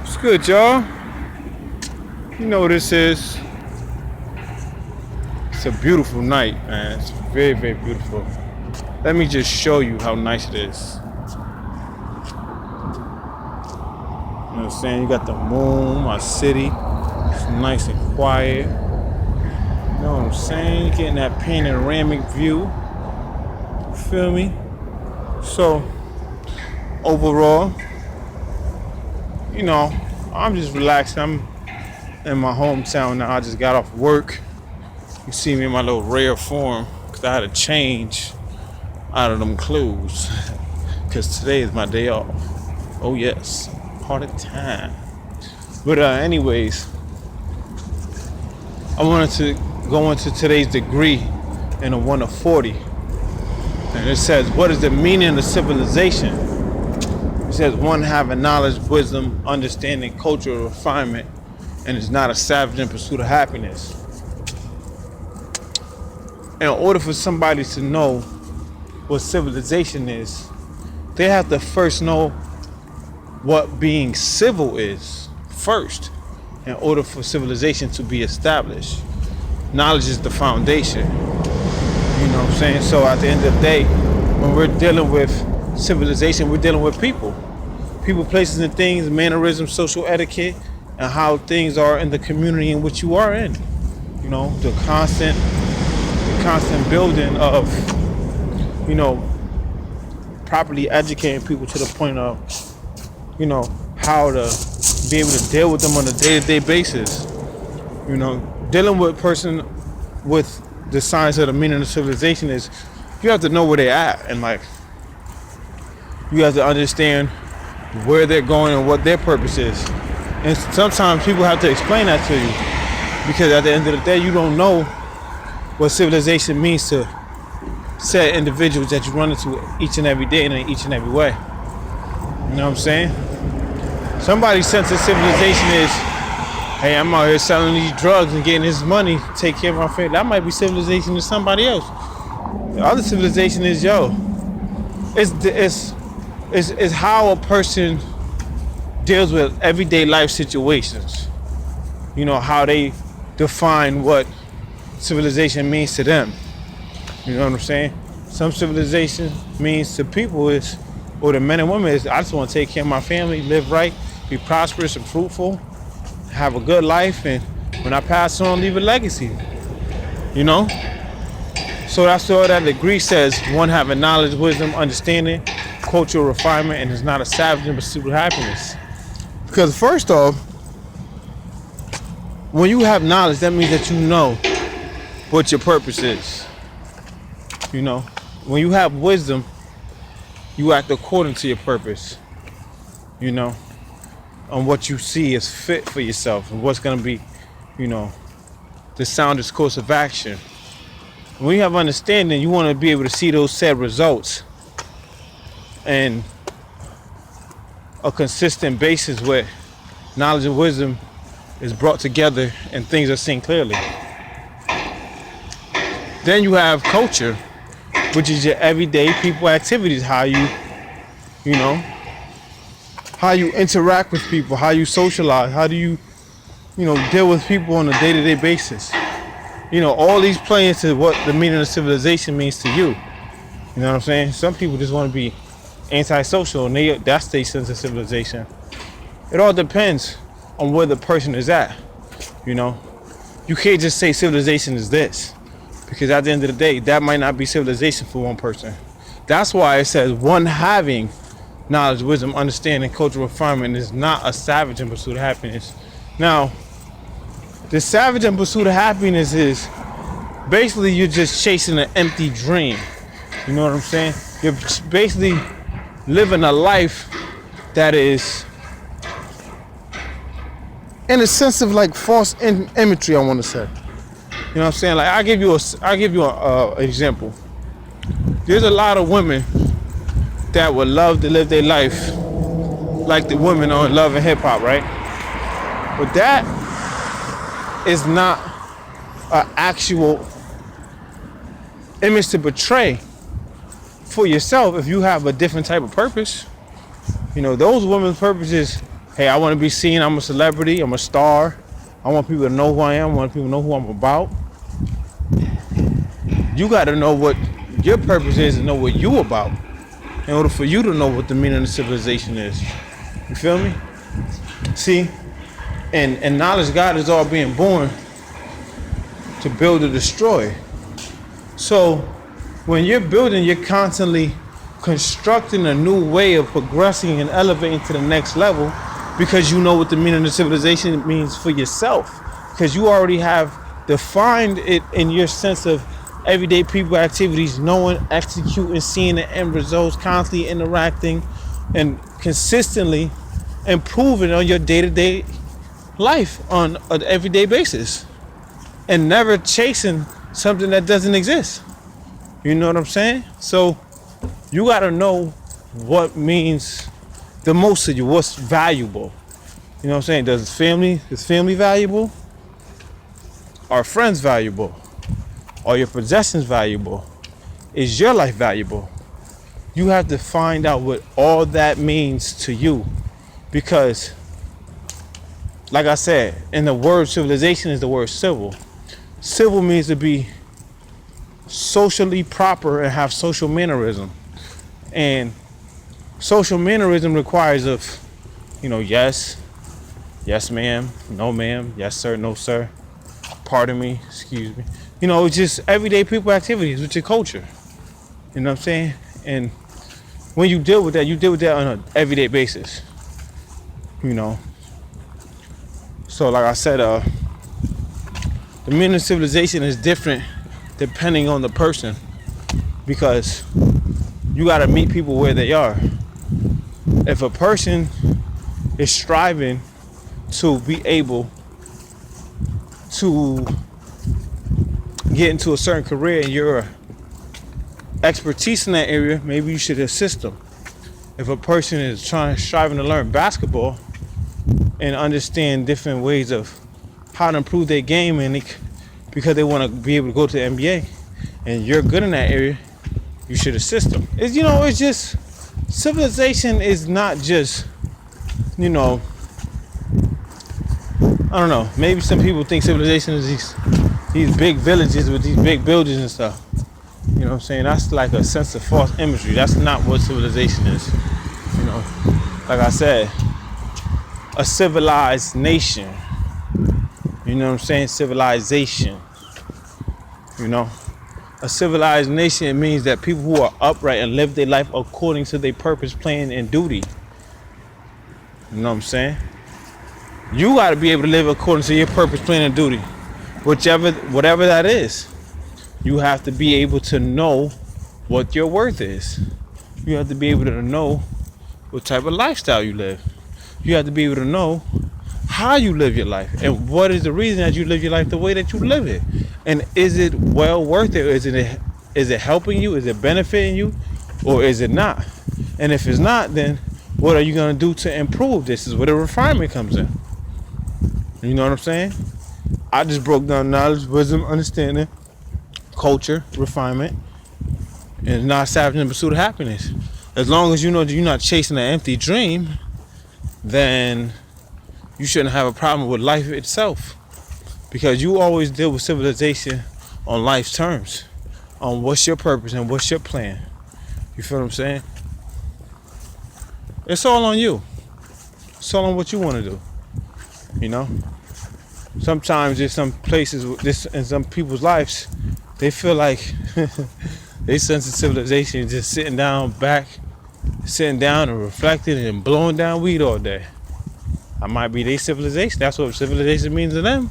It's good, y'all. You know what this is. It's a beautiful night, man. It's very, very beautiful. Let me just show you how nice it is. You know what I'm saying? You got the moon, my city. It's nice and quiet. You know what I'm saying? You're getting that panoramic view. You feel me? So, overall, you know, I'm just relaxing. I'm in my hometown now. I just got off work. You see me in my little rare form because I had to change out of them clothes because today is my day off. Oh yes, party time. But anyways, I wanted to go into today's degree in a 1 of 40. And it says, what is the meaning of civilization? It says, one having knowledge, wisdom, understanding, cultural refinement, and is not a savage in pursuit of happiness. In order for somebody to know what civilization is, they have to first know what being civil is first, in order for civilization to be established. Knowledge is the foundation. You know what I'm saying? So at the end of the day, when we're dealing with civilization, we're dealing with people. People, places, and things, mannerisms, social etiquette, and how things are in the community in which you are in. You know, the constant building of, you know, properly educating people to the point of, you know, how to be able to deal with them on a day-to-day basis. You know, dealing with a person with the science of the meaning of civilization is, you have to know where they're at in life. You have to understand where they're going and what their purpose is. And sometimes people have to explain that to you, because at the end of the day, you don't know what civilization means to set individuals that you run into each and every day and in each and every way. You know what I'm saying? Somebody's sense of civilization is, hey, I'm out here selling these drugs and getting this money to take care of my family. That might be civilization to somebody else. The other civilization is, it's how a person deals with everyday life situations. You know, how they define what civilization means to them. You know what I'm saying? Some civilization means to people is, or the men and women is, I just want to take care of my family, live right, be prosperous and fruitful, have a good life, and when I pass on, leave a legacy. You know? So that's all that degree says. One having knowledge, wisdom, understanding, cultural refinement, and is not a savage in pursuit of happiness. Because first off, when you have knowledge, that means that you know what your purpose is. You know, when you have wisdom, you act according to your purpose. You know, on what you see is fit for yourself and what's going to be, you know, the soundest course of action. When you have understanding, you want to be able to see those said results and a consistent basis where knowledge and wisdom is brought together and things are seen clearly. Then you have culture, which is your everyday people activities, how you know, how you interact with people, how you socialize, how do you know, deal with people on a day-to-day basis. You know, all these play into what the meaning of civilization means to you. You know what I'm saying? Some people just want to be antisocial, and that's their sense of civilization. It all depends on where the person is at. You know, you can't just say civilization is this, because at the end of the day, that might not be civilization for one person. That's why it says one having knowledge, wisdom, understanding, cultural refinement is not a savage in pursuit of happiness. Now, the savage in pursuit of happiness is basically you're just chasing an empty dream. You know what I'm saying? You're basically living a life that is, in a sense of like false imagery, I want to say. You know what I'm saying? Like I'll give you an example. There's a lot of women that would love to live their life like the women on Love and Hip Hop, right? But that is not an actual image to portray for yourself if you have a different type of purpose. You know, those women's purposes Hey, I want to be seen. I'm a celebrity. I'm a star. I want people to know who I am. I want people to know who I'm about. You got to know what your purpose is and know what you about in order for you to know what the meaning of civilization is. You feel me? See? And knowledge God is all being born to build or destroy. So when you're building, you're constantly constructing a new way of progressing and elevating to the next level because you know what the meaning of civilization means for yourself. Because you already have defined it in your sense of everyday people activities, knowing, executing, seeing the end results, constantly interacting, and consistently improving on your day-to-day life on an everyday basis. And never chasing something that doesn't exist. You know what I'm saying? So you gotta know what means the most to you, what's valuable. You know what I'm saying? Is family valuable? Are friends valuable? Are your possessions valuable? Is your life valuable? You have to find out what all that means to you. Because, like I said, in the word civilization is the word civil. Civil means to be socially proper and have social mannerism. And social mannerism requires of, yes ma'am, no ma'am, yes sir, no sir, pardon me, excuse me. It's just everyday people activities with your culture. You know what I'm saying? And when you deal with that on an everyday basis. So like I said, the meaning of civilization is different depending on the person, because you got to meet people where they are. If a person is striving to be able to get into a certain career and your expertise in that area, maybe you should assist them. If a person is striving to learn basketball and understand different ways of how to improve their game, and because they want to be able to go to the NBA, and you're good in that area, you should assist them. It's just, civilization is not just, I don't know, maybe some people think civilization is these big villages with these big buildings and stuff. You know what I'm saying? That's like a sense of false imagery. That's not what civilization is. Like I said, a civilized nation. You know what I'm saying? Civilization. A civilized nation means that people who are upright and live their life according to their purpose, plan, and duty. You know what I'm saying? You got to be able to live according to your purpose, plan, and duty. Whatever that is. You have to be able to know what your worth is. You have to be able to know what type of lifestyle you live. You have to be able to know how you live your life and what is the reason that you live your life the way that you live it. And is it well worth it? Is it helping you? Is it benefiting you? Or is it not? And if it's not, then what are you going to do to improve? This is where the refinement comes in. You know what I'm saying? I just broke down knowledge, wisdom, understanding, culture, refinement, and not savage in pursuit of happiness. As long as you know that you're not chasing an empty dream, then you shouldn't have a problem with life itself. Because you always deal with civilization on life's terms, on what's your purpose and what's your plan. You feel what I'm saying? It's all on you. It's all on what you want to do. Sometimes there's some places in some people's lives, they feel like they sense of civilization is just sitting down and reflecting and blowing down weed all day. I might be their civilization. That's what civilization means to them.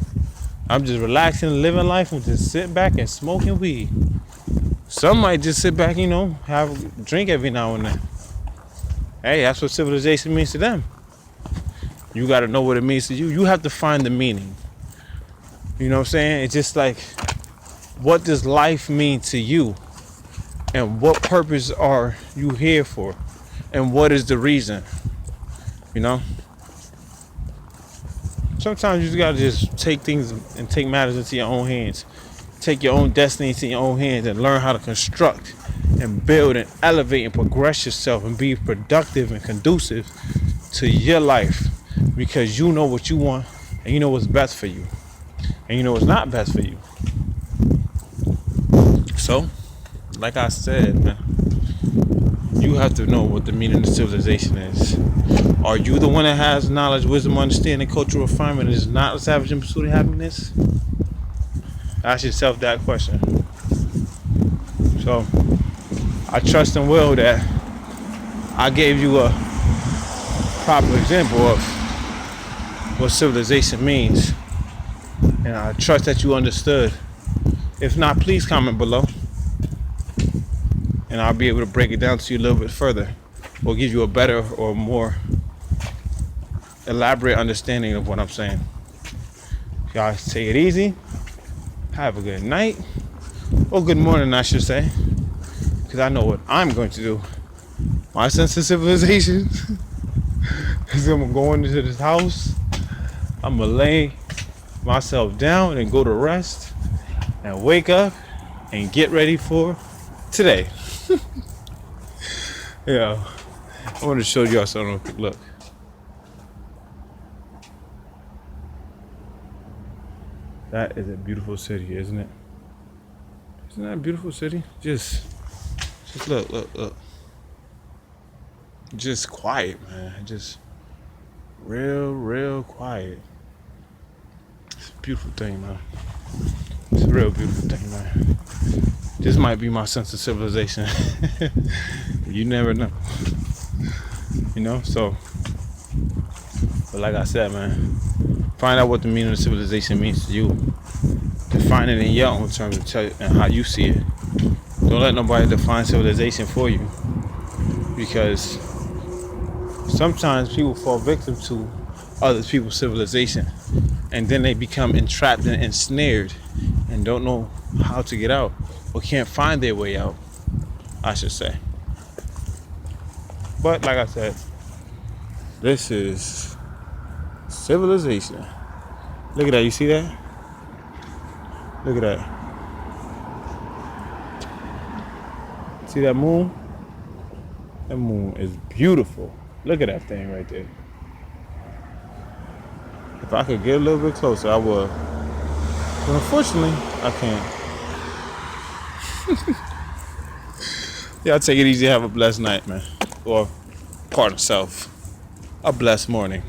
I'm just relaxing and living life and just sitting back and smoking weed. Some might just sit back, have a drink every now and then. Hey, that's what civilization means to them. You got to know what it means to you. You have to find the meaning. You know what I'm saying? It's just like, what does life mean to you? And what purpose are you here for? And what is the reason? Sometimes you just gotta just take things and take matters into your own hands. Take your own destiny into your own hands and learn how to construct and build and elevate and progress yourself and be productive and conducive to your life. because you know what you want and you know what's best for you and you know what's not best for you. So, like I said, man, you have to know what the meaning of civilization is. Are you the one that has knowledge, wisdom, understanding, cultural refinement, and is not a savage in pursuit of happiness? Ask yourself that question. So, I trust and will that I gave you a proper example of what civilization means. And I trust that you understood. If not, please comment below. And I'll be able to break it down to you a little bit further. Or give you a better or more elaborate understanding of what I'm saying. Y'all take it easy. Have a good night. Or good morning, I should say. Because I know what I'm going to do. My sense of civilization is I'm going to go into this house. I'm going to lay myself down and go to rest. And wake up and get ready for today. Yeah. I want to show y'all something. Look. That is a beautiful city, isn't it? Isn't that a beautiful city? Just look. Just quiet, man. Just real quiet. It's a beautiful thing, man. It's a real beautiful thing, man. This might be my sense of civilization. You never know. You know, so. But like I said, man, find out what the meaning of civilization means to you. Define it in your own terms and tell you and how you see it. Don't let nobody define civilization for you. Because sometimes people fall victim to other people's civilization. And then they become entrapped and ensnared and don't know how to get out. Or can't find their way out, I should say. But like I said, this is civilization. Look at that, you see that? Look at that. See that moon? That moon is beautiful. Look at that thing right there. If I could get a little bit closer, I would. But unfortunately, I can't. Y'all take it easy. Have a blessed night, man. Or, pardon self, a blessed morning.